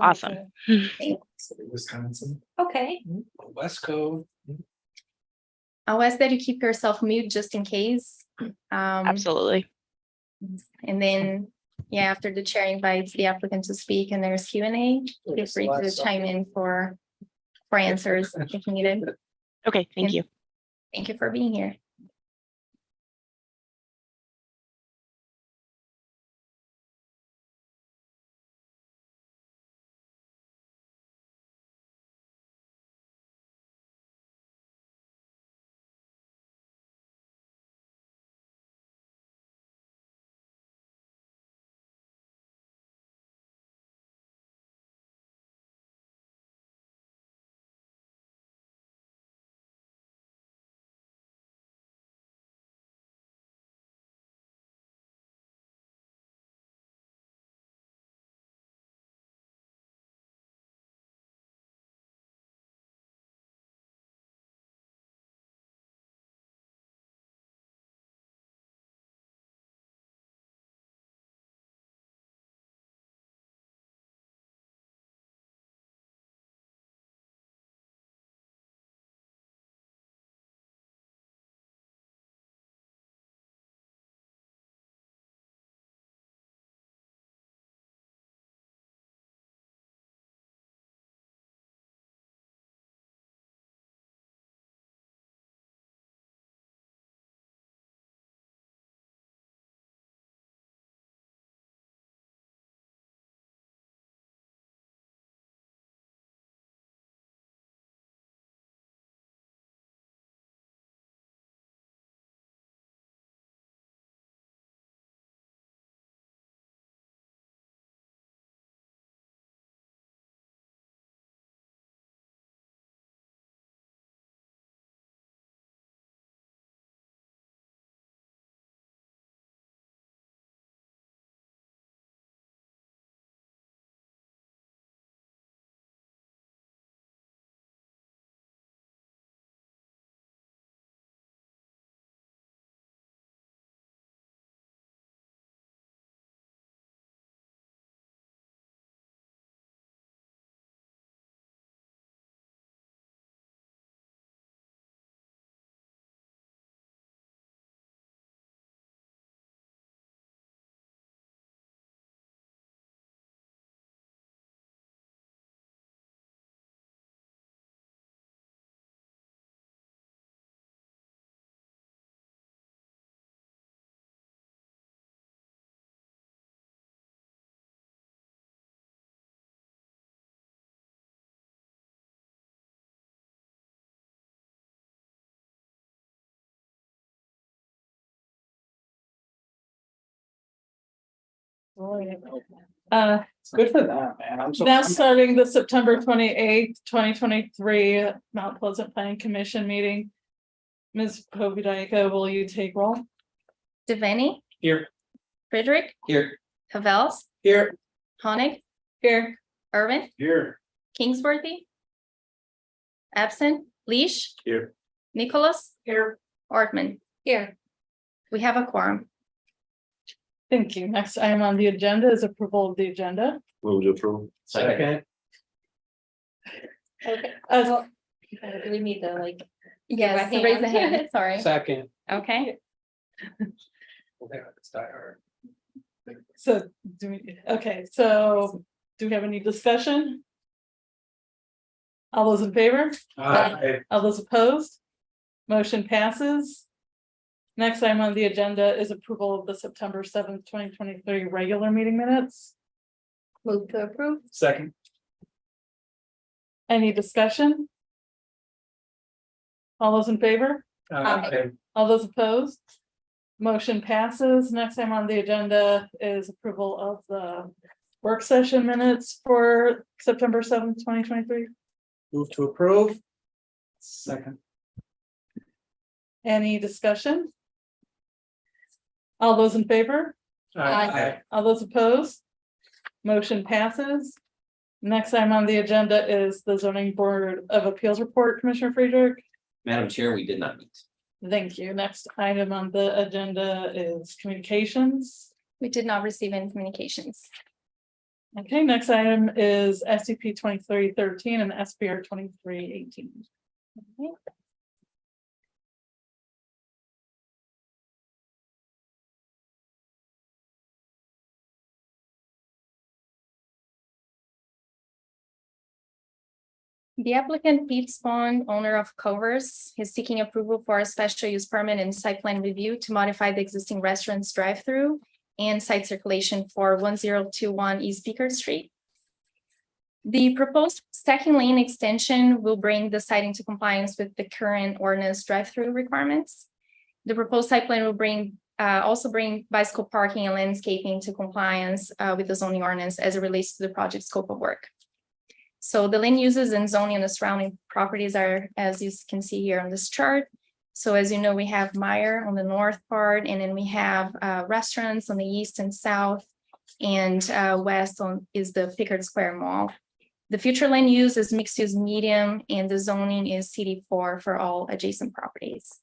Awesome. Wisconsin, Okay. Wesco. I'll ask that you keep yourself mute just in case. Absolutely. And then, yeah, after the chair invites the applicant to speak and there's Q&A, feel free to chime in for answers if needed. Okay, thank And- you. Thank you for being here. Good for them, man. I'm so. Now starting the September 28th, 2023 Mount Pleasant Planning Commission meeting. Ms. Povidico, will you take roll? Devani, Here. Friedrich, Here. Havels, Here. Honig, Here. Irvin, Here. Kingsworthy. Absent, Leash, Here. Nicholas, Here. Ortman. Here. We have a quorum. Thank you. Next item on the agenda is approval of the agenda. Move to approve. Second. Okay. Do we need to like? Yes, a raise the hand. hand, sorry. Second. Okay, So do we, okay, so do we have any discussion? All those in favor? Aye. All those opposed? Motion passes. Next item on the agenda is approval of the September 7th, 2023 regular meeting minutes. move to approve. Second. Any discussion? All those in favor? Aye. All those opposed? Motion passes. Next item on the agenda is approval of the work session minutes for September 7th, 2023. Move to approve. Second. Any discussion? All those in favor? Aye. All those opposed? Motion passes. Next item on the agenda is the zoning board of appeals report, Commissioner Friedrich. Madam Chair, we did not meet. Thank you. Next item on the agenda is communications. We did not receive any communications. Okay, next item is SCP 2313 and SPR 2318. Okay. The applicant Pete Spawn, owner of Covers, is seeking approval for a special use permit and site plan review to modify the existing restaurant's drive-through and site circulation for 1021 East Beaker Street. The proposed stacking lane extension will bring the site into compliance with the current ordinance drive-through requirements. The proposed site plan will also bring bicycle parking and landscaping to compliance with the zoning ordinance as it relates to the project scope of work. So the land uses and zoning and the surrounding properties are, as you can see here on this chart. So as you know, we have Meyer on the north part, and then we have restaurants on the east and south, and west is the Pickard Square Mall. The future land use is mixed use medium, and the zoning is CD4 for all adjacent properties.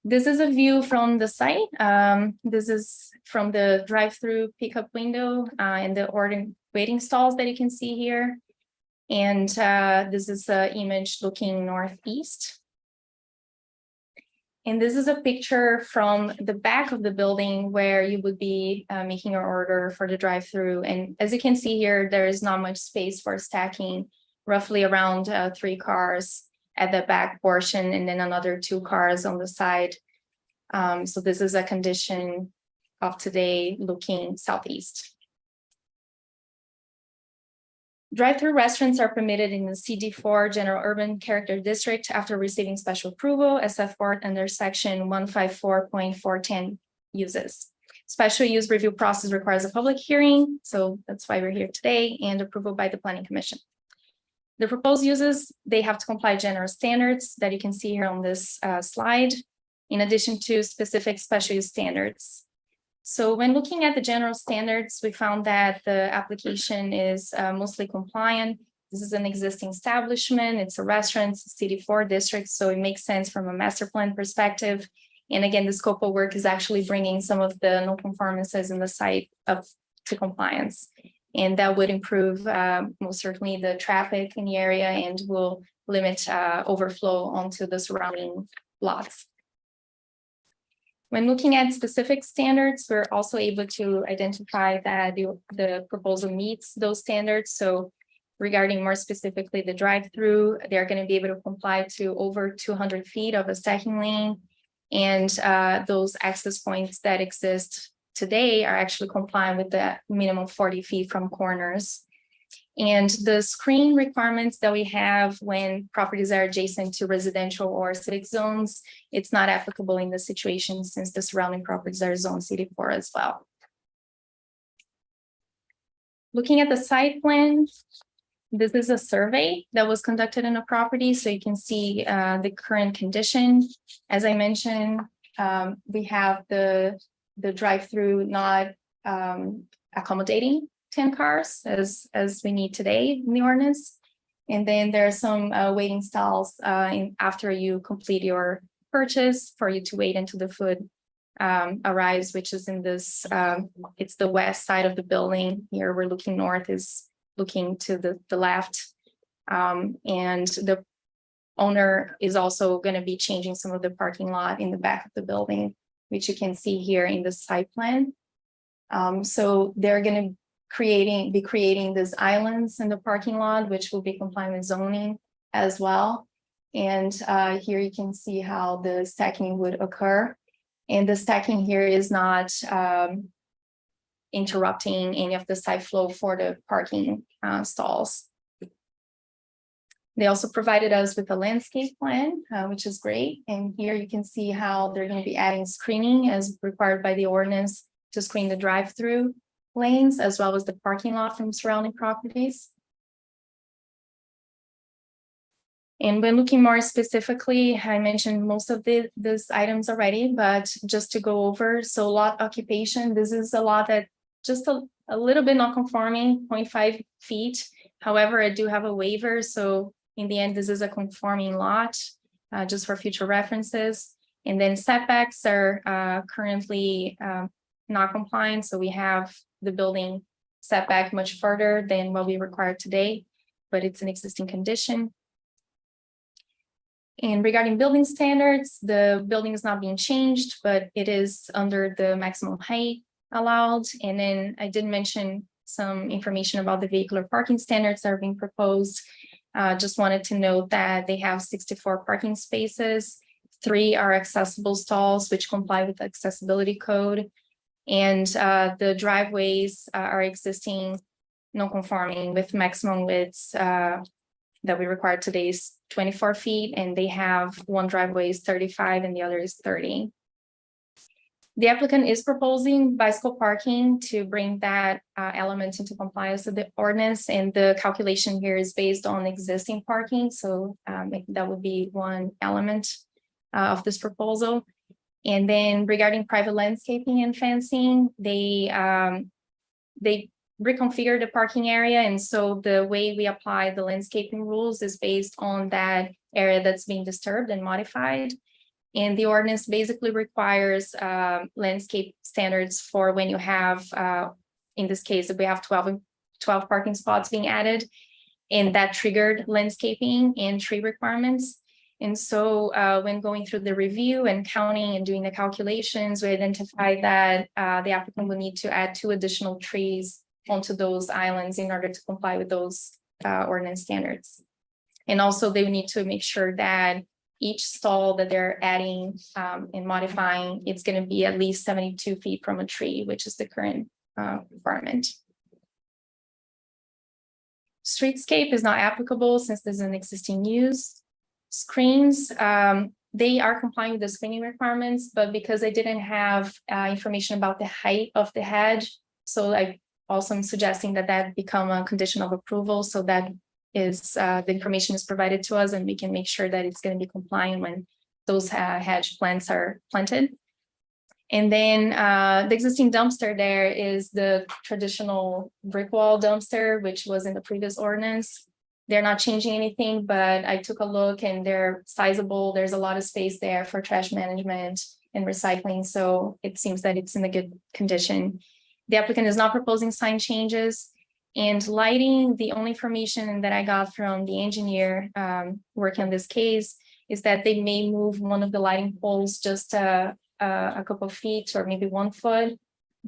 This is a view from the site. This is from the drive-through pickup window and the order waiting stalls that you can see here. And this is an image looking northeast. And this is a picture from the back of the building where you would be making your order for the drive-through. And as you can see here, there is not much space for stacking, roughly around 3 cars at the back portion, and then another 2 cars on the side. So this is a condition of today looking southeast. Drive-through restaurants are permitted in the CD4 General Urban Character District after receiving special approval as set forth under section 154.410 uses. Special use review process requires a public hearing, so that's why we're here today, and approval by the Planning Commission. The proposed uses, they have to comply general standards that you can see here on this slide, in addition to specific special use standards. So when looking at the general standards, we found that the application is mostly compliant. This is an existing establishment. It's a restaurant, it's a CD4 district, so it makes sense from a master plan perspective. And again, the scope of work is actually bringing some of the non-conformances in the site up to compliance. And that would improve most certainly the traffic in the area and will limit overflow onto the surrounding lots. When looking at specific standards, we're also able to identify that the proposal meets those standards. So regarding more specifically the drive-through, they're going to be able to comply to over 200 feet of a stacking lane. And those access points that exist today are actually compliant with the minimum 40 feet from corners. And the screen requirements that we have when properties are adjacent to residential or civic zones, it's not applicable in this situation since the surrounding properties are zone CD4 as well. Looking at the site plan, this is a survey that was conducted in a property, so you can see the current condition. As I mentioned, we have the drive-through not accommodating 10 cars as we need today in the ordinance. And then there are some waiting stalls after you complete your purchase for you to wait until the food arrives, which is in this, it's the west side of the building. Here we're looking north, is looking to the left. And the owner is also going to be changing some of the parking lot in the back of the building, which you can see here in the site plan. So they're going to be creating these islands in the parking lot, which will be compliant with zoning as well. And here you can see how the stacking would occur. And the stacking here is not interrupting any of the site flow for the parking stalls. They also provided us with a landscape plan, which is great. And here you can see how they're going to be adding screening as required by the ordinance to screen the drive-through lanes, as well as the parking lot from surrounding properties. And when looking more specifically, I mentioned most of these items already, but just to go over, so lot occupation, this is a lot that just a little bit not conforming, 0.5 feet. However, I do have a waiver, so in the end, this is a conforming lot, just for future references. And then setbacks are currently not compliant, so we have the building setback much further than what we require today, but it's an existing condition. And regarding building standards, the building is not being changed, but it is under the maximum height allowed. And then I did mention some information about the vehicular parking standards that are being proposed. Just wanted to note that they have 64 parking spaces. 3 are accessible stalls, which comply with the accessibility code. And the driveways are existing non-conforming with maximum widths that we require today is 24 feet, and they have one driveway is 35 and the other is 30. The applicant is proposing bicycle parking to bring that element into compliance with the ordinance, and the calculation here is based on existing parking. So that would be one element of this proposal. And then regarding private landscaping and fencing, they reconfigure the parking area. And so the way we apply the landscaping rules is based on that area that's being disturbed and modified. And the ordinance basically requires landscape standards for when you have, in this case, if we have 12 parking spots being added, and that triggered landscaping and tree requirements. And so when going through the review and counting and doing the calculations, we identified that the applicant will need to add 2 additional trees onto those islands in order to comply with those ordinance standards. And also they need to make sure that each stall that they're adding and modifying, it's going to be at least 72 feet from a tree, which is the current requirement. Streetscape is not applicable since there's an existing use. Screens, they are complying with the screening requirements, but because I didn't have information about the height of the hedge, so I also am suggesting that that become a condition of approval, so that is the information is provided to us and we can make sure that it's going to be compliant when those hedge plants are planted. And then the existing dumpster there is the traditional brick wall dumpster, which was in the previous ordinance. They're not changing anything, but I took a look and they're sizable. There's a lot of space there for trash management and recycling. So it seems that it's in a good condition. The applicant is not proposing sign changes. And lighting, the only information that I got from the engineer working on this case is that they may move one of the lighting poles just a couple of feet or maybe 1 foot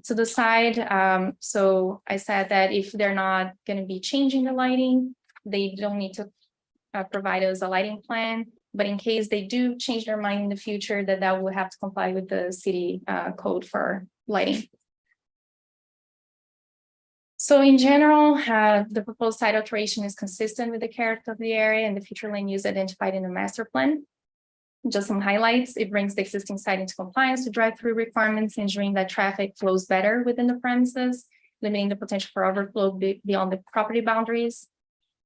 to the side. So I said that if they're not going to be changing the lighting, they don't need to provide us a lighting plan. But in case they do change their mind in the future, that will have to comply with the city code for lighting. So in general, the proposed site alteration is consistent with the character of the area and the future land use identified in the master plan. Just some highlights: it brings the existing site into compliance to drive-through requirements, ensuring that traffic flows better within the premises, limiting the potential for overflow beyond the property boundaries.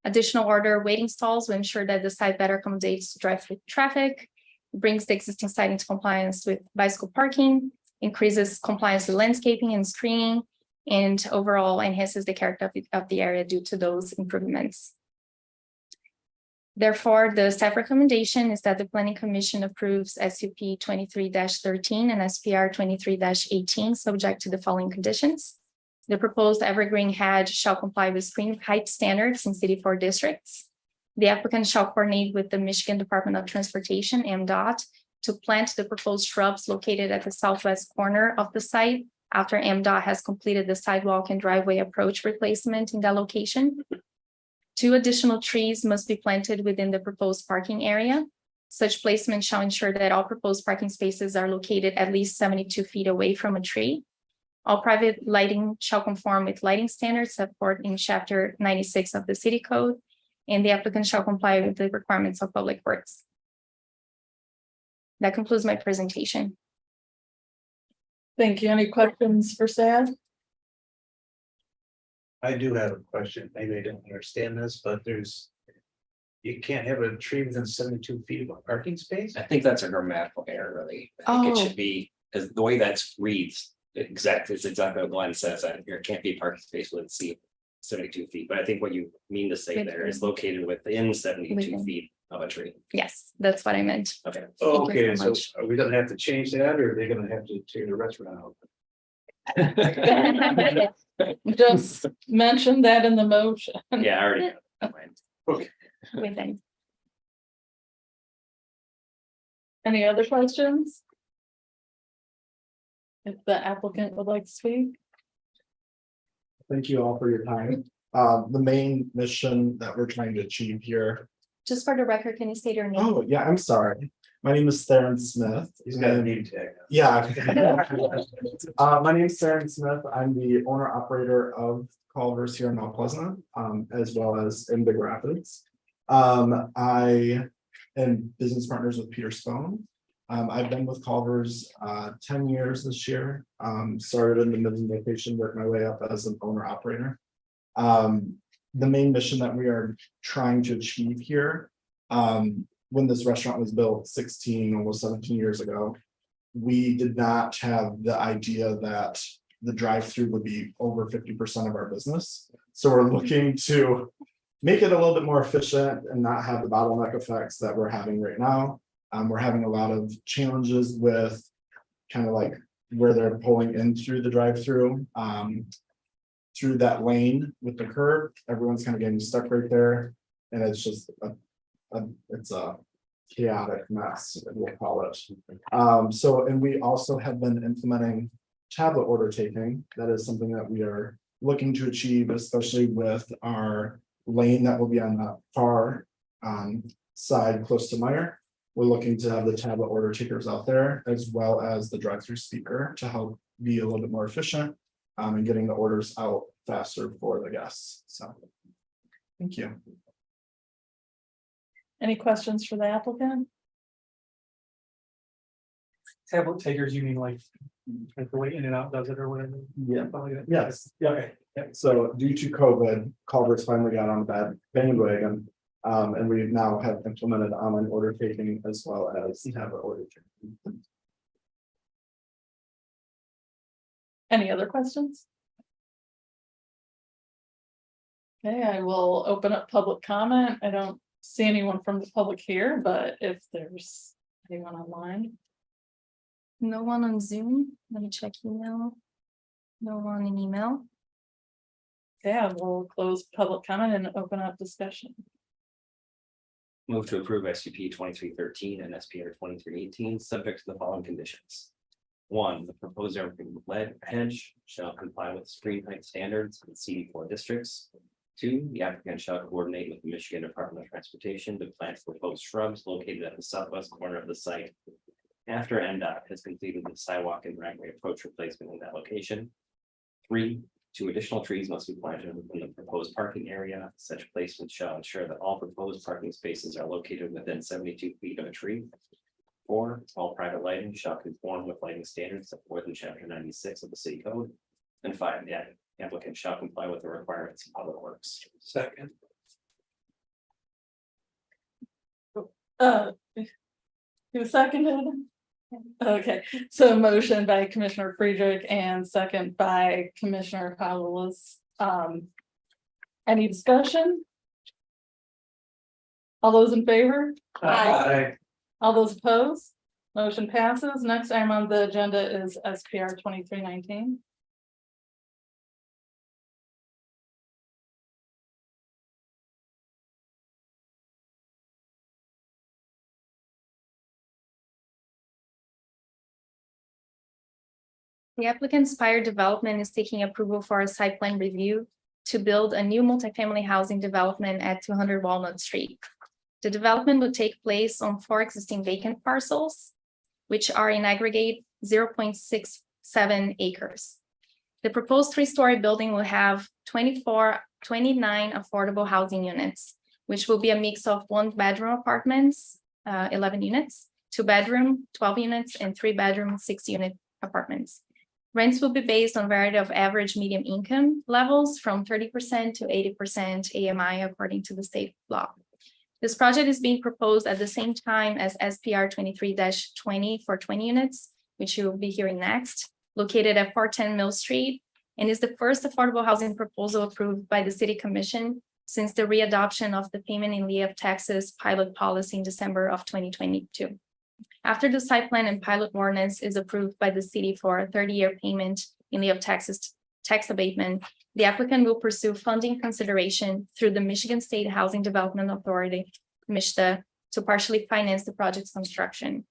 Additional order waiting stalls will ensure that the site better accommodates drive-through traffic. It brings the existing site into compliance with bicycle parking, increases compliance with landscaping and screening, and overall enhances the character of the area due to those improvements. Therefore, the staff recommendation is that the Planning Commission approves SUP 23-13 and SPR 23-18, subject to the following conditions. The proposed evergreen hedge shall comply with screen height standards in City 4 districts. The applicant shall coordinate with the Michigan Department of Transportation, MDOT, to plant the proposed shrubs located at the southwest corner of the site after MDOT has completed the sidewalk and driveway approach replacement in that location. 2 additional trees must be planted within the proposed parking area. Such placement shall ensure that all proposed parking spaces are located at least 72 feet away from a tree. All private lighting shall conform with lighting standards set forth in Chapter 96 of the City Code, and the applicant shall comply with the requirements of Public Works. That concludes my presentation. Thank you. Any questions for staff? I do have a question. Maybe I don't understand this, but you can't have a tree within 72 feet of a parking space? I think that's a grammatical error, really. I think it should be, as the way that's reads, it's exactly what Glenn says, that there can't be a parking space within 72 feet. But I think what you mean to say there is located within 72 feet of a tree. Yes, that's what I meant. Okay. Thank you Okay, so so much. are we gonna have to change that, or are they gonna have to tear the restaurant out? Just mention that in the motion. Yeah, I already. got that. Within. Any other questions? If the applicant would like to speak. Thank you all for your time. The main mission that we're trying to achieve here. Just for the record, can you state your name? Oh, yeah, I'm sorry. My name is Theron Smith. He's got a and- name tag. Yeah. My name is Theron Smith. I'm the owner operator of Culver's here in Mount Pleasant, as well as in Big Rapids. I am business partners with Peter Spohn. I've been with Culver's 10 years this year. Started in the Midland location, worked my way up as an owner operator. The main mission that we are trying to achieve here, when this restaurant was built 16, almost 17 years ago, we did not have the idea that the drive-through would be over 50% of our business. So we're looking to make it a little bit more efficient and not have the bottleneck effects that we're having right now. We're having a lot of challenges with kind of like where they're pulling in through the drive-through. Through that lane with the curb, everyone's kind of getting stuck right there. And it's just it's a chaotic mess, we'll call it. And we also have been implementing tablet order taking. That is something that we are looking to achieve, especially with our lane that will be on the far side close to Meyer. We're looking to have the tablet order takers out there, as well as the drive-through speaker to help be a little bit more efficient and getting the orders out faster for the guests. So, thank you. Any questions for the applicant? Tablet takers, you mean like the way In and Out does it or whatever? Yeah. Something like that? Yes. Yeah, okay. So due to COVID, Culver's finally got on that bandwagon. And we now have implemented online order taking as well as tablet order taking. Any other questions? Okay, I will open up public comment. I don't see anyone from the public here, but if there's anyone online. No one on Zoom. Let me check email. No one in email. Yeah, we'll close public comment and open up discussion. Move to approve SUP 2313 and SPR 2318, subject to the following conditions. 1, the proposed evergreen lead hedge shall comply with screen height standards in CD4 districts. 2, the applicant shall coordinate with the Michigan Department of Transportation to plant proposed shrubs located at the southwest corner of the site after NDOT has completed the sidewalk and driveway approach replacement in that location. 3, 2 additional trees must be planted within the proposed parking area. Such placement shall ensure that all proposed parking spaces are located within 72 feet of a tree. 4, all private lighting shall conform with lighting standards set forth in chapter 96 of the city code. And 5, the applicant shall comply with the requirements of public works. Second. Who seconded? Okay, so motion by Commissioner Friedrich and second by Commissioner Powell. Any discussion? All those in favor? Aye. All those opposed? Motion passes. Next item on the agenda is SPR 2319. The applicant Spire Development is seeking approval for a site plan review to build a new multifamily housing development at 200 Walnut Street. The development would take place on 4 existing vacant parcels, which are in aggregate 0.67 acres. The proposed 3-story building will have 29 affordable housing units, which will be a mix of 1-bedroom apartments, 11 units, 2-bedroom, 12 units, and 3-bedroom, 6-unit apartments. Rents will be based on a variety of average medium income levels from 30% to 80% AMI according to the state law. This project is being proposed at the same time as SPR 23-20 for 20 units, which you will be hearing next, located at 410 Mill Street, and is the first affordable housing proposal approved by the City Commission since the readoption of the payment in lieu of taxes pilot policy in December of 2022. After the site plan and pilot ordinance is approved by the city for a 30-year payment in lieu of tax abatement, the applicant will pursue funding consideration through the Michigan State Housing Development Authority, MISTA, to partially finance the project's construction.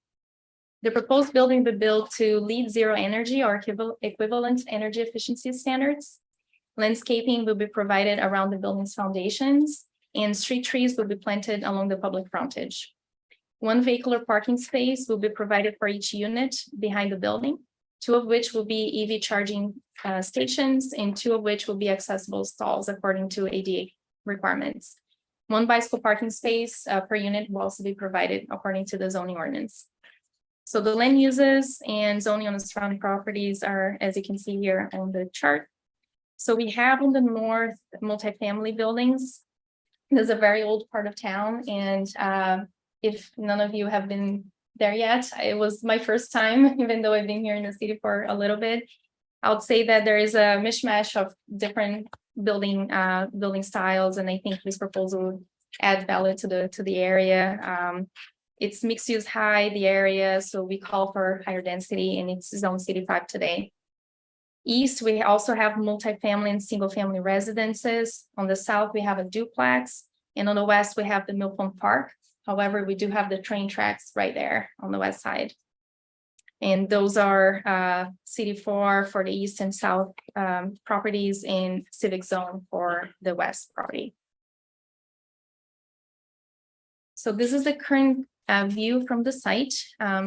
The proposed building will be built to LEED Zero Energy or equivalent energy efficiency standards. Landscaping will be provided around the building's foundations, and street trees will be planted along the public frontage. One vehicular parking space will be provided for each unit behind the building, 2 of which will be EV charging stations, and 2 of which will be accessible stalls according to ADA requirements. 1 bicycle parking space per unit will also be provided according to the zoning ordinance. So the land uses and zoning on the surrounding properties are, as you can see here on the chart. So we have on the north multifamily buildings. This is a very old part of town, and if none of you have been there yet, it was my first time, even though I've been here in the city for a little bit. I would say that there is a mishmash of different building styles, and I think this proposal would add value to the area. It's mixed use high, the area, so we call for higher density, and it's zone CD5 today. East, we also have multifamily and single family residences. On the south, we have a duplex, and on the west, we have the Mill Pond Park. However, we do have the train tracks right there on the west side. And those are CD4 for the east and south properties, and civic zone for the west property. So this is the current view from the site.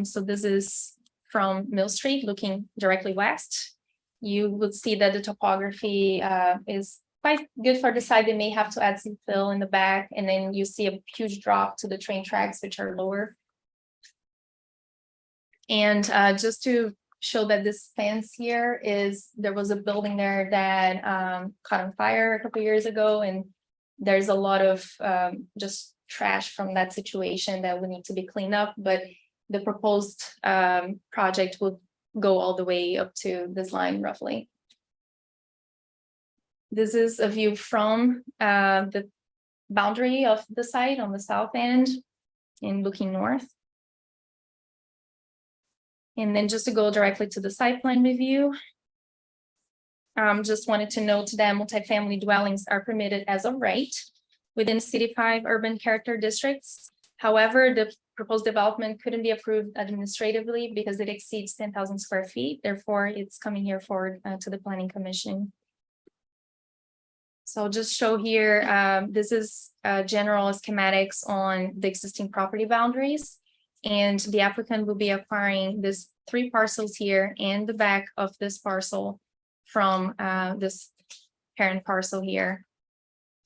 So this is from Mill Street looking directly west. You would see that the topography is quite good for the side. They may have to add some fill in the back, and then you see a huge drop to the train tracks, which are lower. And just to show that this fence here is, there was a building there that caught on fire a couple of years ago, and there's a lot of just trash from that situation that would need to be cleaned up, but the proposed project will go all the way up to this line roughly. This is a view from the boundary of the site on the south end and looking north. And then just to go directly to the site plan review. Just wanted to note that multifamily dwellings are permitted as of right within CD5 urban character districts. However, the proposed development couldn't be approved administratively because it exceeds 10,000 square feet. Therefore, it's coming here forward to the Planning Commission. So I'll just show here, this is general schematics on the existing property boundaries. And the applicant will be acquiring this 3 parcels here and the back of this parcel from this parent parcel here.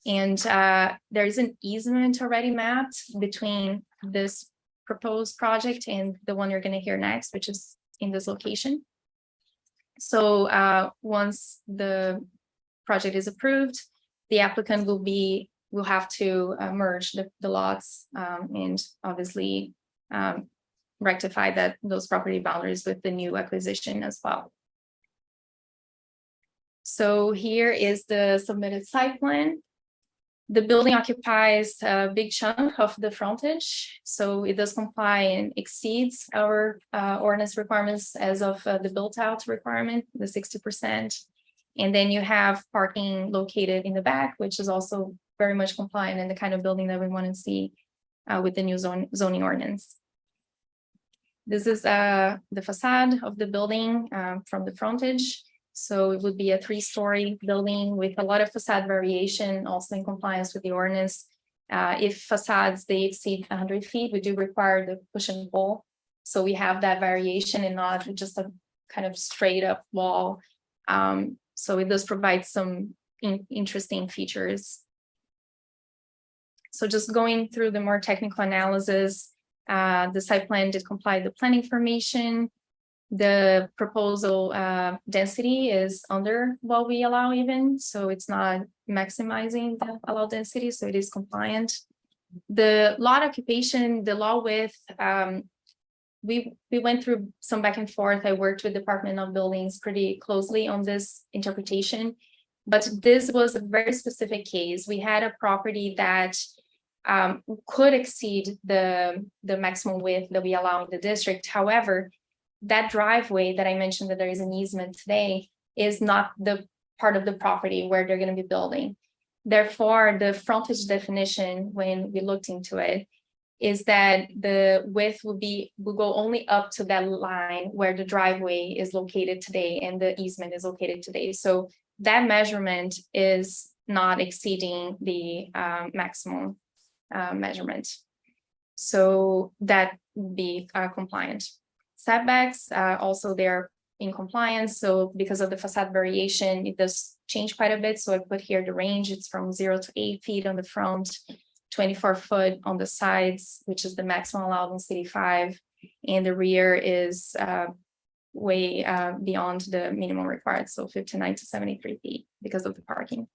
And there is an easement already mapped between this proposed project and the one you're going to hear next, which is in this location. So once the project is approved, the applicant will have to merge the lots and obviously rectify those property boundaries with the new acquisition as well. So here is the submitted site plan. The building occupies a big chunk of the frontage, so it does comply and exceeds our ordinance requirements as of the built out requirement, the 60%. And then you have parking located in the back, which is also very much compliant in the kind of building that we want to see with the new zoning ordinance. This is the facade of the building from the frontage. So it would be a 3-story building with a lot of facade variation, also in compliance with the ordinance. If facades, they exceed 100 feet, we do require the push and pull. So we have that variation and not just a kind of straight up wall. So it does provide some interesting features. So just going through the more technical analysis, the site plan did comply with the plan information. The proposal density is under what we allow even, so it's not maximizing the allowed density, so it is compliant. The lot occupation, the law width, we went through some back and forth. I worked with Department of Buildings pretty closely on this interpretation, but this was a very specific case. We had a property that could exceed the maximum width that we allow in the district. However, that driveway that I mentioned that there is an easement today, is not the part of the property where they're going to be building. Therefore, the frontage definition, when we looked into it, is that the width will go only up to that line where the driveway is located today and the easement is located today. So that measurement is not exceeding the maximum measurement. So that would be compliant. Setbacks, also they're in compliance. So because of the facade variation, it does change quite a bit. So I put here the range, it's from 0 to 8 feet on the front, 24 foot on the sides, which is the maximum allowed in city 5. And the rear is way beyond the minimum required, so 59 to 73 feet because of the parking.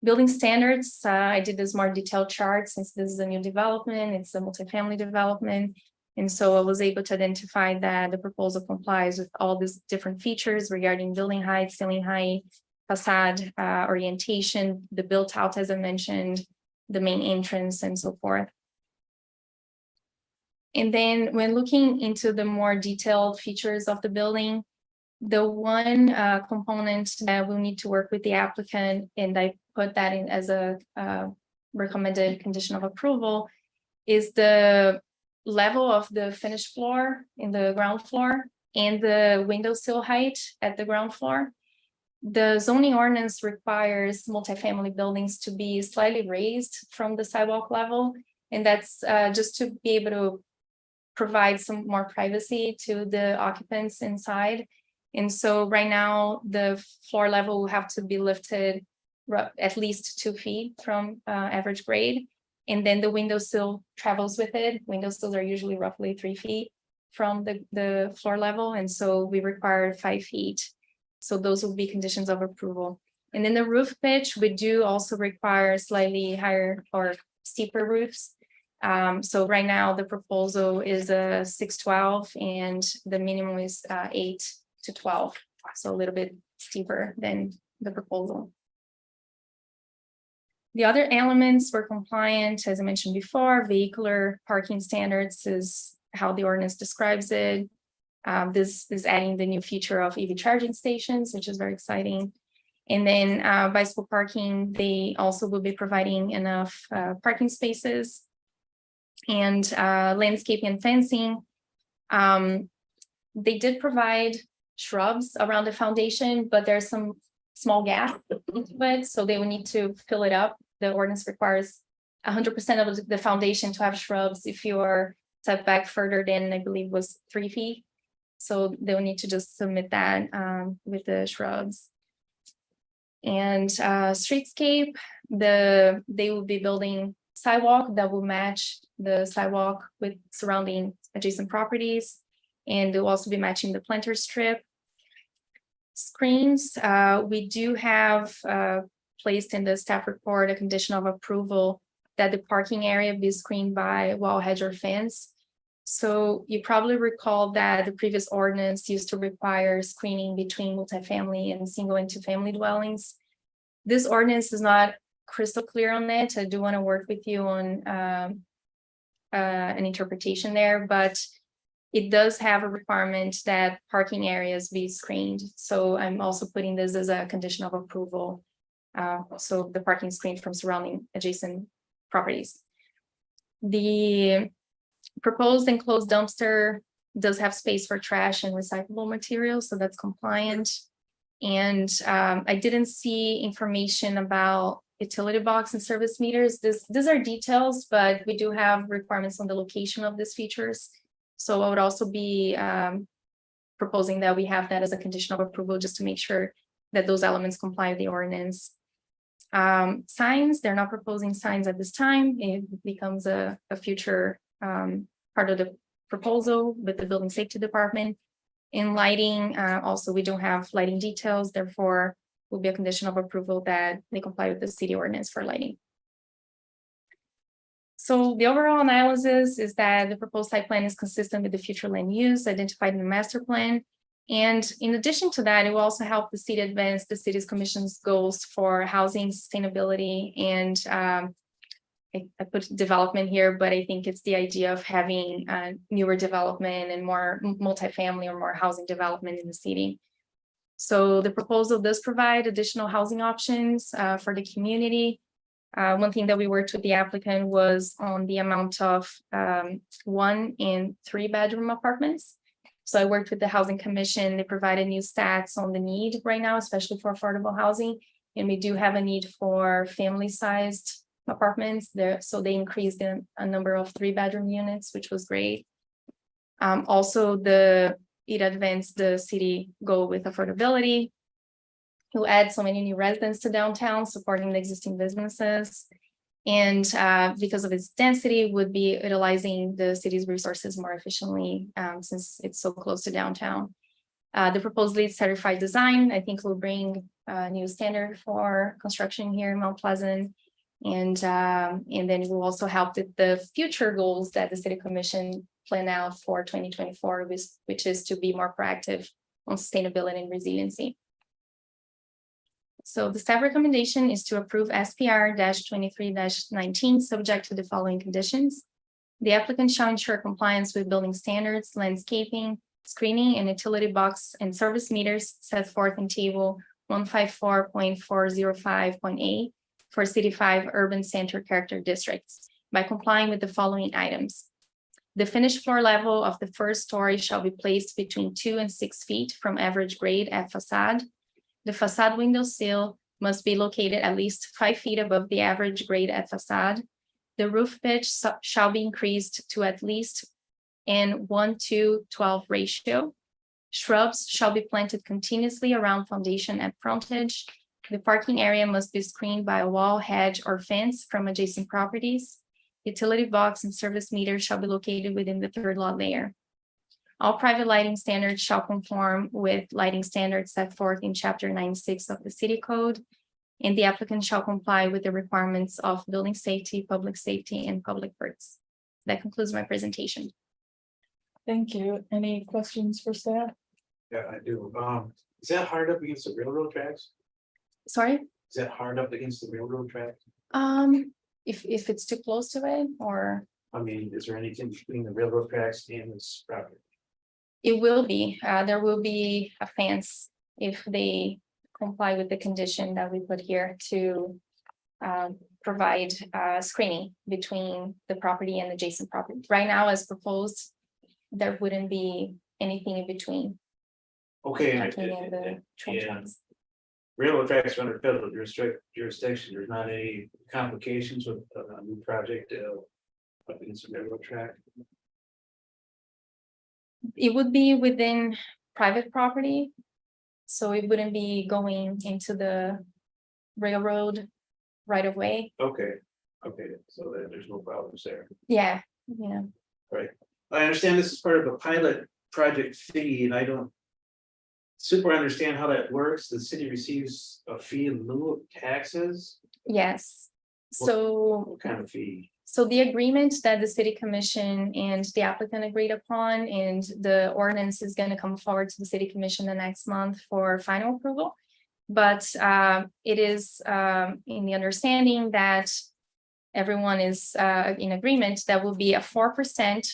Building standards, I did this more detailed chart since this is a new development, it's a multifamily development. And so I was able to identify that the proposal complies with all these different features regarding building height, ceiling height, facade orientation, the built out, as I mentioned, the main entrance and so forth. And then when looking into the more detailed features of the building, the one component that we'll need to work with the applicant, and I put that in as a recommended condition of approval, is the level of the finished floor in the ground floor and the window sill height at the ground floor. The zoning ordinance requires multifamily buildings to be slightly raised from the sidewalk level. And that's just to be able to provide some more privacy to the occupants inside. And so right now the floor level will have to be lifted at least 2 feet from average grade. And then the window sill travels with it. Window sills are usually roughly 3 feet from the floor level. And so we require 5 feet. So those will be conditions of approval. And then the roof pitch, we do also require slightly higher or steeper roofs. So right now the proposal is a 612 and the minimum is 8 to 12. So a little bit steeper than the proposal. The other elements were compliant, as I mentioned before. Vehicular parking standards is how the ordinance describes it. This is adding the new feature of EV charging stations, which is very exciting. And then bicycle parking, they also will be providing enough parking spaces and landscaping and fencing. They did provide shrubs around the foundation, but there's some small gap into it, so they will need to fill it up. The ordinance requires 100% of the foundation to have shrubs. If you are set back further than I believe was 3 feet, so they'll need to just submit that with the shrubs. And streetscape, they will be building sidewalk that will match the sidewalk with surrounding adjacent properties, and they'll also be matching the planter strip. Screens, we do have placed in the staff report a condition of approval that the parking area be screened by wall, hedge, or fence. So you probably recall that the previous ordinance used to require screening between multifamily and single and two-family dwellings. This ordinance is not crystal clear on that. I do want to work with you on an interpretation there, but it does have a requirement that parking areas be screened. So I'm also putting this as a condition of approval. So the parking screened from surrounding adjacent properties. The proposed enclosed dumpster does have space for trash and recyclable materials, so that's compliant. And I didn't see information about utility box and service meters. These are details, but we do have requirements on the location of these features. So I would also be proposing that we have that as a condition of approval, just to make sure that those elements comply with the ordinance. Signs, they're not proposing signs at this time. It becomes a future part of the proposal with the building safety department. In lighting, also we don't have lighting details, therefore will be a condition of approval that they comply with the city ordinance for lighting. So the overall analysis is that the proposed site plan is consistent with the future land use identified in the master plan. And in addition to that, it will also help the city advance the city's commission's goals for housing sustainability. And I put development here, but I think it's the idea of having newer development and more multifamily or more housing development in the city. So the proposal does provide additional housing options for the community. One thing that we worked with the applicant was on the amount of 1 and 3 bedroom apartments. So I worked with the Housing Commission. They provided new stats on the need right now, especially for affordable housing. And we do have a need for family-sized apartments there. So they increased a number of 3 bedroom units, which was great. Also, it advanced the city goal with affordability. Who add so many new residents to downtown, supporting the existing businesses. And because of its density, would be utilizing the city's resources more efficiently since it's so close to downtown. The proposed LEED certified design, I think, will bring a new standard for construction here in Mount Pleasant. And then it will also help with the future goals that the City Commission plan out for 2024, which is to be more proactive on sustainability and resiliency. So the staff recommendation is to approve SPR-23-19, subject to the following conditions. The applicant shall ensure compliance with building standards, landscaping, screening, and utility box and service meters set forth in table 154.405.8 for City 5 urban center character districts by complying with the following items. The finished floor level of the first story shall be placed between 2 and 6 feet from average grade at facade. The facade window sill must be located at least 5 feet above the average grade at facade. The roof pitch shall be increased to at least an 1:12 ratio. Shrubs shall be planted continuously around foundation and frontage. The parking area must be screened by a wall, hedge, or fence from adjacent properties. Utility box and service meters shall be located within the 3rd lot layer. All private lighting standards shall conform with lighting standards set forth in Chapter 96 of the City Code, and the applicant shall comply with the requirements of building safety, public safety, and public works. That concludes my presentation. Thank you. Any questions for staff? Yeah, I do. Is that hard up against the railroad tracks? Sorry, Is that hard up against the railroad track? if it's too close to it, or I mean, is there anything between the railroad tracks and this property? it will be, there will be a fence if they comply with the condition that we put here to provide screening between the property and adjacent property. Right now, as proposed, there wouldn't be anything in between. Okay. Parking and the train yeah. tracks. Railroad tracks are under federal jurisdiction. There's not any complications with a new project up against the railroad track. It would be within private property. So it wouldn't be going into the railroad right of way. Okay, so there's no problems there. Yeah. I understand this is part of a pilot project fee, and I don't super understand how that works. The city receives a fee in lieu of taxes. Yes. So What kind of fee? So the agreement that the City Commission and the applicant agreed upon, and the ordinance is going to come forward to the City Commission the next month for final approval. But it is in the understanding that everyone is in agreement that will be a 4%,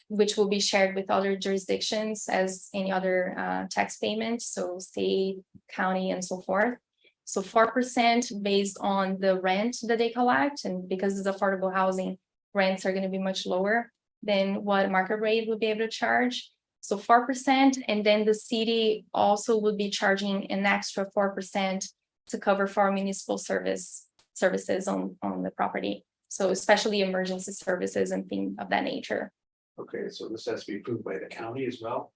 which will be shared with other jurisdictions as any other tax payment, so state, county, and so forth. So 4% based on the rent that they collect, and because it's affordable housing, rents are going to be much lower than what market rate would be able to charge. So 4%, and then the city also would be charging an extra 4% to cover for municipal services on the property. So especially emergency services and things of that nature. Okay, so this has to be approved by the county as well?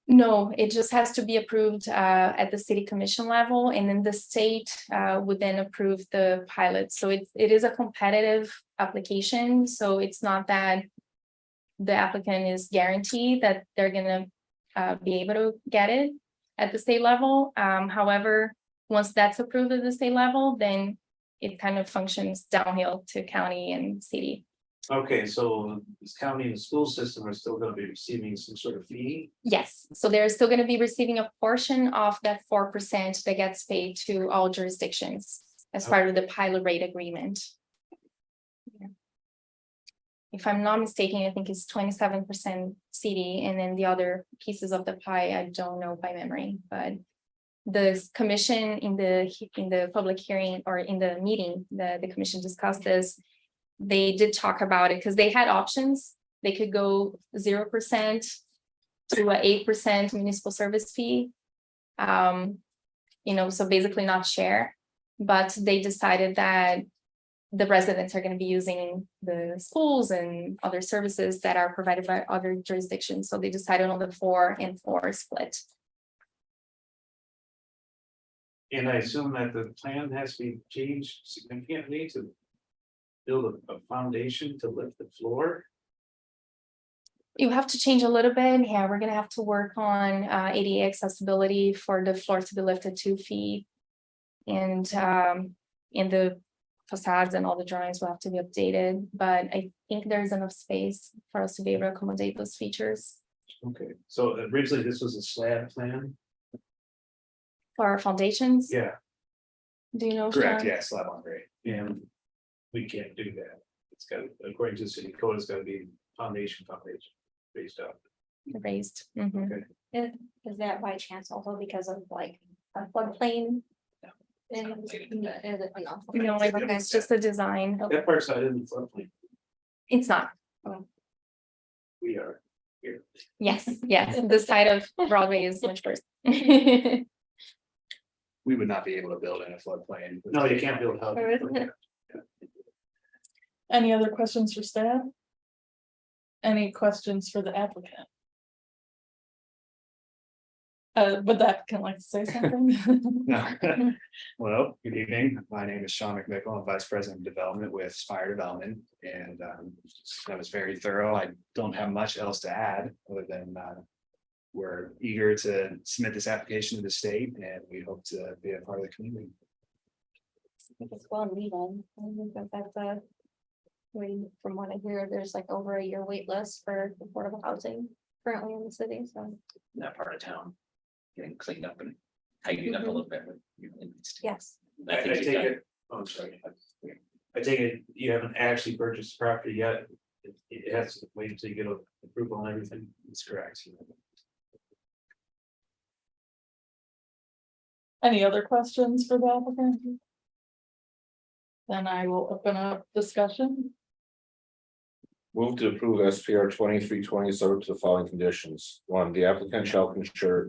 No, it just has to be approved at the City Commission level, and then the state would then approve the pilot. So it is a competitive application. So it's not that the applicant is guaranteed that they're gonna be able to get it at the state level. However, once that's approved at the state level, then it kind of functions downhill to county and city. Okay, so this county and the school system are still gonna be receiving some sort of fee? Yes, so they're still going to be receiving a portion of that 4% that gets paid to all jurisdictions as part of the pilot rate agreement. Yeah. If I'm not mistaken, I think it's 27% city, and then the other pieces of the pie, I don't know by memory, but the commission in the public hearing or in the meeting, the commission discussed this. They did talk about it because they had options. They could go 0% to a 8% municipal service fee. So basically not share, but they decided that the residents are going to be using the schools and other services that are provided by other jurisdictions. So they decided on the 4 and 4 split. And I assume that the plan has to be changed significantly to build a foundation to lift the floor. You have to change a little bit. Yeah, we're gonna have to work on ADA accessibility for the floor to be lifted 2 feet. And in the facades and all the drawings will have to be updated, but I think there's enough space for us to be able to accommodate those features. Okay, so originally this was a slab plan? For our foundations, Yeah. do you know? Correct, Sean? yeah, slab on grade. And we can't do that. It's got, according to the city code, it's gotta be foundation based up. Raised. Mhm. Okay. Is that by chance also because of like a floodplain? No, I think it's just the design. That part's not in the floodplain. It's not. We are here. Yes, the side of Broadway is much worse. We would not be able to build in a floodplain. No, you can't build houses. Any other questions for staff? Any questions for the applicant? Would the applicant like to say something? Well, good evening. My name is Sean McMichael. I'm Vice President of Development with Spire Development, and that was very thorough. I don't have much else to add other than we're eager to submit this application to the state, and we hope to be a part of the community. It's well needed. I think that that's a. From what I hear, there's like over a year wait list for affordable housing currently in the city, so. That part of town, getting cleaned up and tightened up a little bit. Yes. I take it, oh, I'm sorry. I take it you haven't actually purchased the property yet. It has to wait until you get approval on everything. That's correct. Any other questions for the applicant? Then I will open up discussion. Move to approve SPR 2320 subject to the following conditions. 1, the applicant shall ensure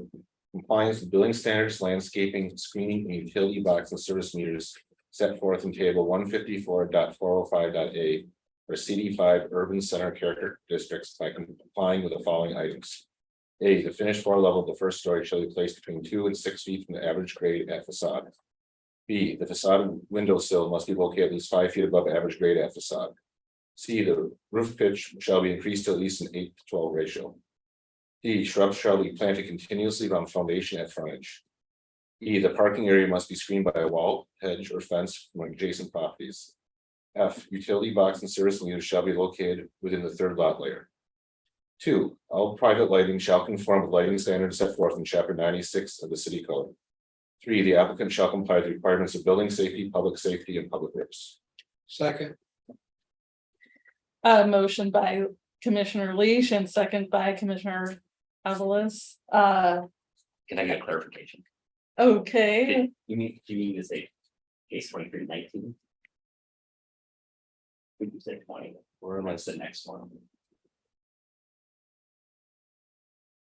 compliance with building standards, landscaping, screening, and utility box and service meters set forth in table 154.405.a or CD5 urban center character districts by complying with the following items. A, the finished floor level of the first story shall be placed between 2 and 6 feet from the average grade at facade. B, the facade windowsill must be located at least 5 feet above average grade at facade. C, the roof pitch shall be increased to at least an 8:12 ratio. D, shrubs shall be planted continuously around foundation at frontage. E, the parking area must be screened by a wall, hedge, or fence from adjacent properties. F, utility box and service meters shall be located within the 3rd lot layer. 2, all private lighting shall conform with lighting standards set forth in chapter 96 of the city code. 3, the applicant shall comply with the requirements of building safety, and public works. Second. Motion by Commissioner Leash and second by Commissioner Avalos. Can I get a clarification? Okay, You mean to say case 2319? Would you say 20, or what's the next one?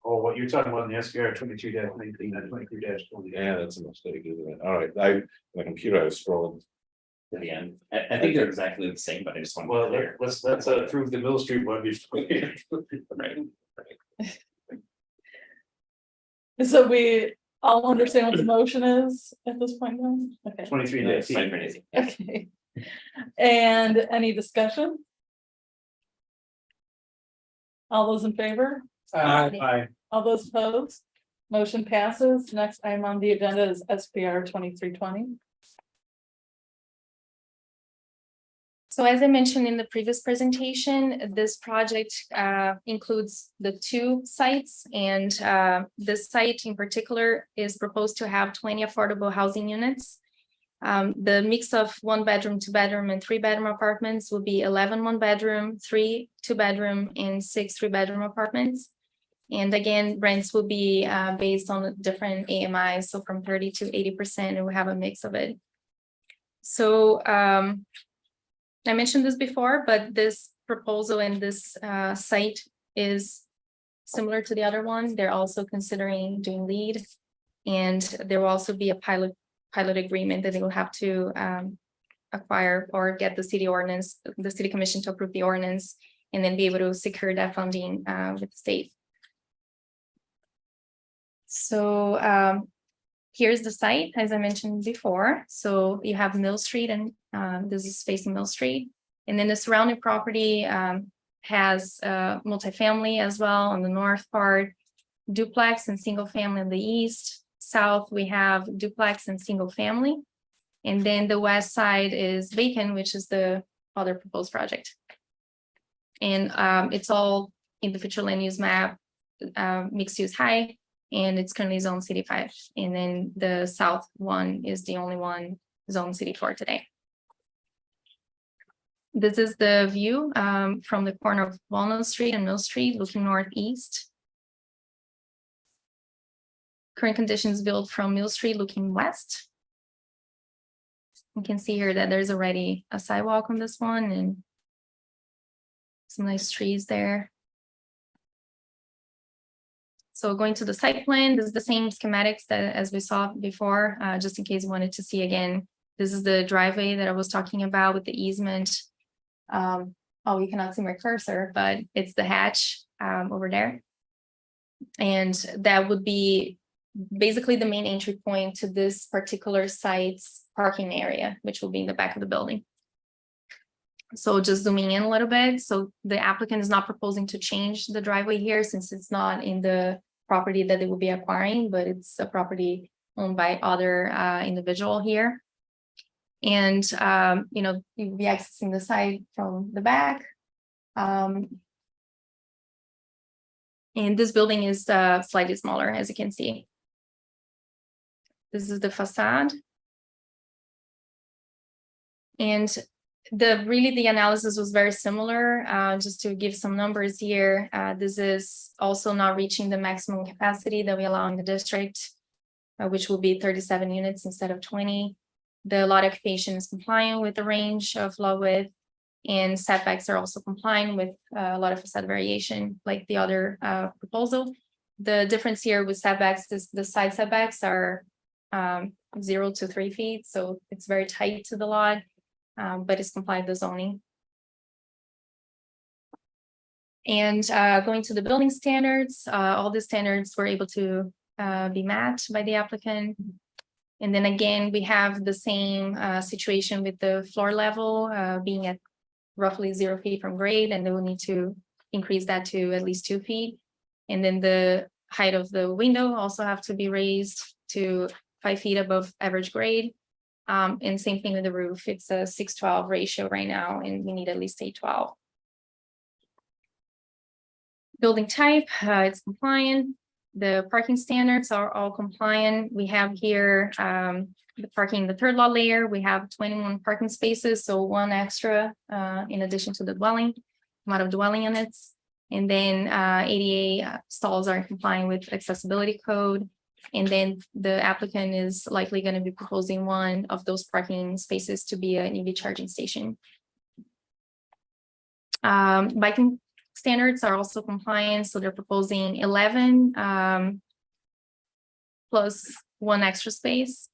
Oh, what you're talking about in the SPR 22-19, not 23-20. Yeah, that's a mistake, isn't it? All right, my computer, I was scrolling. To the end, I think they're exactly the same, but I just want to Well, be clear. let's approve the Mill Street one before. Right. so we all understand what the motion is at this point then? Okay. 23-19. Okay. And any discussion? All those in favor? Aye. All those opposed? Motion passes. Next item on the agenda is SPR 2320. So as I mentioned in the previous presentation, this project includes the 2 sites, and this site in particular is proposed to have 20 affordable housing units. The mix of 1-bedroom, 2-bedroom, and 3-bedroom apartments will be 11 1-bedroom, 3 2-bedroom, and 6 3-bedroom apartments. And again, rents will be based on different AMIs, so from 30 to 80%, and we have a mix of it. So I mentioned this before, but this proposal and this site is similar to the other one. They're also considering doing LEED, and there will also be a pilot agreement that they will have to acquire or get the city ordinance, the city commission to approve the ordinance, and then be able to secure that funding with the state. So here's the site, as I mentioned before. So you have Mill Street, and this is facing Mill Street. And then the surrounding property has multifamily as well on the north part, duplex and single family in the east. South, we have duplex and single family. And then the west side is vacant, which is the other proposed project. And it's all in the future land use map, mixed use high, and it's currently zoned CD5. And then the south one is the only one zoned CD4 today. This is the view from the corner of Walnut Street and Mill Street, looking northeast. Current conditions built from Mill Street looking west. You can see here that there's already a sidewalk on this one and some nice trees there. So going to the site plan, this is the same schematics that as we saw before, just in case you wanted to see again. This is the driveway that I was talking about with the easement. Oh, you cannot see my cursor, but it's the hatch over there. And that would be basically the main entry point to this particular site's parking area, which will be in the back of the building. So just zooming in a little bit. So the applicant is not proposing to change the driveway here since it's not in the property that they will be acquiring, but it's a property owned by other individual here. And, you know, you'll be accessing the site from the back. And this building is slightly smaller, as you can see. This is the facade. And the analysis was very similar. Just to give some numbers here, this is also not reaching the maximum capacity that we allow in the district, which will be 37 units instead of 20. The lot occupation is compliant with the range of lot width, and setbacks are also compliant with a lot of facade variation like the other proposal. The difference here with setbacks is the side setbacks are 0 to 3 feet, so it's very tight to the lot. But it's compliant with the zoning. And going to the building standards, all the standards were able to be met by the applicant. And then again, we have the same situation with the floor level being at roughly 0 feet from grade, and they will need to increase that to at least 2 feet. And then the height of the window also have to be raised to 5 feet above average grade. And same thing with the roof. It's a 6:12 ratio right now, and we need at least 8:12. Building type, it's compliant. The parking standards are all compliant. We have here the parking in the third lot layer. We have 21 parking spaces, so 1 extra in addition to the dwelling, amount of dwelling units. And then ADA stalls are compliant with accessibility code. And then the applicant is likely going to be proposing one of those parking spaces to be an EV charging station. Biking standards are also compliant, so they're proposing 11 plus 1 extra space.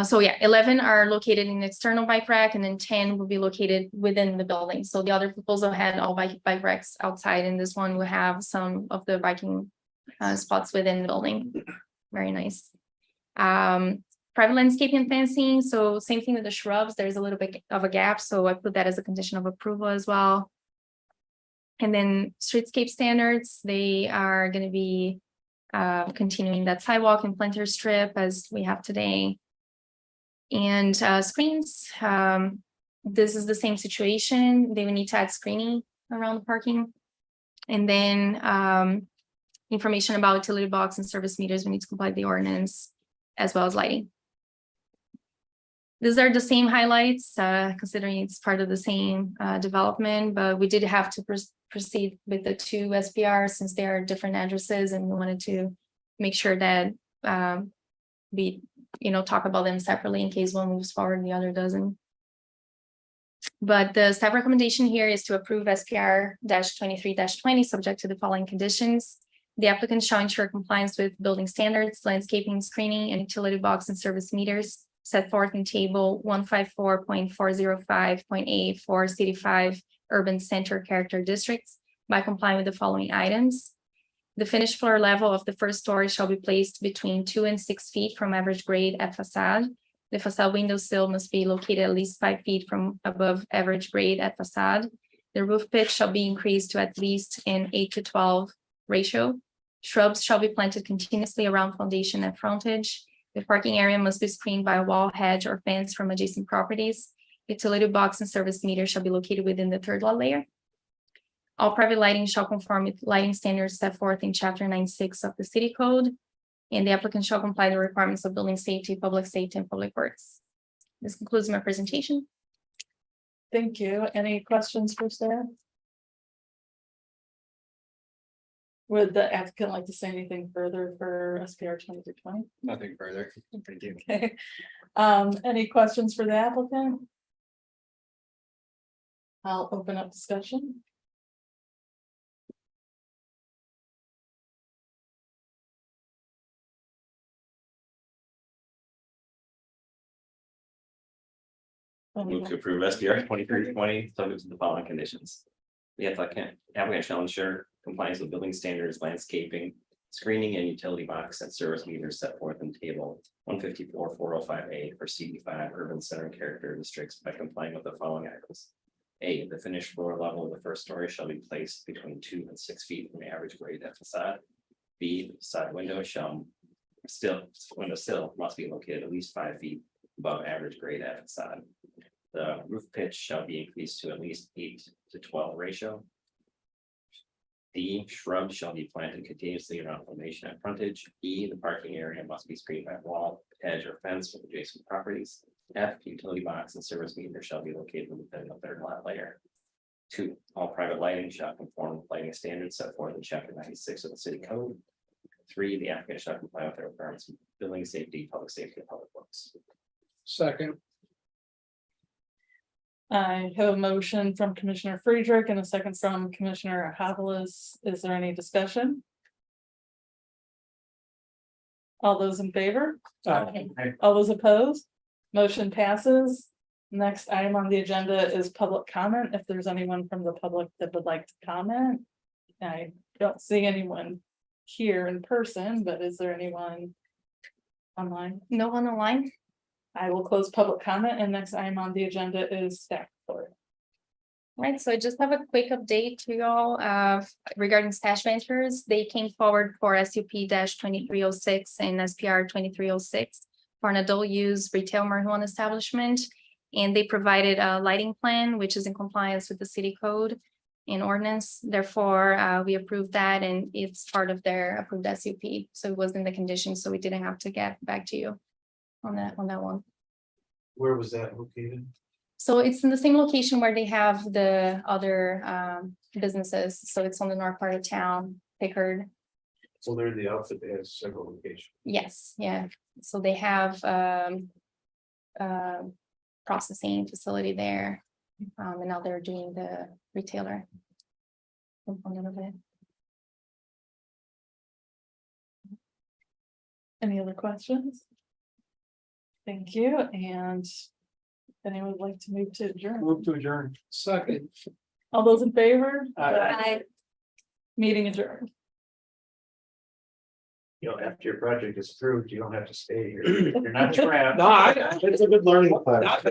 So yeah, 11 are located in the external bike rack, and then 10 will be located within the building. So the other proposal had all bike racks outside, and this one will have some of the biking spots within the building. Very nice. Private landscaping and fencing. So same thing with the shrubs. There's a little bit of a gap, so I put that as a condition of approval as well. And then streetscape standards, they are going to be continuing that sidewalk and planter strip as we have today. And screens. This is the same situation. They will need to add screening around the parking. And then information about utility box and service meters. We need to comply with the ordinance, as well as lighting. These are the same highlights, considering it's part of the same development, but we did have to proceed with the two SPRs since they are different addresses, and we wanted to make sure that we, talk about them separately in case one moves forward and the other doesn't. But the staff recommendation here is to approve SPR 23-20, subject to the following conditions. The applicant shall ensure compliance with building standards, landscaping, screening, and utility box and service meters set forth in table 154.405.8 for City 5 Urban Center Character Districts by complying with the following items. The finished floor level of the first story shall be placed between 2 and 6 feet from average grade at facade. The facade window sill must be located at least 5 feet from above average grade at facade. The roof pitch shall be increased to at least an 8:12 ratio. Shrubs shall be planted continuously around foundation and frontage. The parking area must be screened by a wall, hedge, or fence from adjacent properties. Utility box and service meter shall be located within the third lot layer. All private lighting shall conform with lighting standards set forth in chapter 96 of the city code. And the applicant shall comply with the requirements of building safety, public safety, and public works. This concludes my presentation. Thank you. Any questions for staff? Would the applicant like to say anything further for SPR 23-20? Nothing further. Thank you. Okay. Any questions for the applicant? I'll open up discussion. Move to approve SPR 23-20, subject to the following conditions. The applicant shall ensure compliance with building standards, landscaping, screening, and utility box and service meters set forth in table 154.405A for CD5 Urban Center Character Districts by complying with the following items. A, the finished floor level of the first story shall be placed between 2 and 6 feet from the average grade at facade. B, the side window window sill must be located at least 5 feet above average grade at facade. The roof pitch shall be increased to at least 8:12 ratio. D, shrubs shall be planted continuously around foundation and frontage. E, the parking area must be screened by wall, hedge, or fence with adjacent properties. F, utility box and service meter shall be located within the third lot layer. 2, all private lighting shall conform with lighting standards set forth in chapter 96 of the city code. 3, the applicant shall comply with the requirements of building safety, public safety, and public works. Second. I have a motion from Commissioner Friedrich and a second from Commissioner Havalis. Is there any discussion? All those in favor? All those opposed? Motion passes. Next item on the agenda is public comment. If there's anyone from the public that would like to comment. I don't see anyone here in person, but is there anyone online? No one online? I will close public comment, and next item on the agenda is staff report. Right, so I just have a quick update to y'all regarding Stash Ventures. They came forward for SUP-2306 and SPR 2306 for an adult use retail marijuana establishment. And they provided a lighting plan, which is in compliance with the city code and ordinance. Therefore, we approved that, and it's part of their approved SUP. So it was in the conditions, so we didn't have to get back to you on that one. Where was that located? So it's in the same location where they have the other businesses. So it's on the north part of town, Pickard. So they're the outfit that has several locations. Yes, yeah. So they have processing facility there. And now they're doing the retailer component of it. Any other questions? Thank you, and anyone would like to move to adjourn? Move to adjourn. Second. All those in favor? Aye. Meeting adjourned. You know, after your project is approved, you don't have to stay here. You're not trapped. It's a good learning. Not-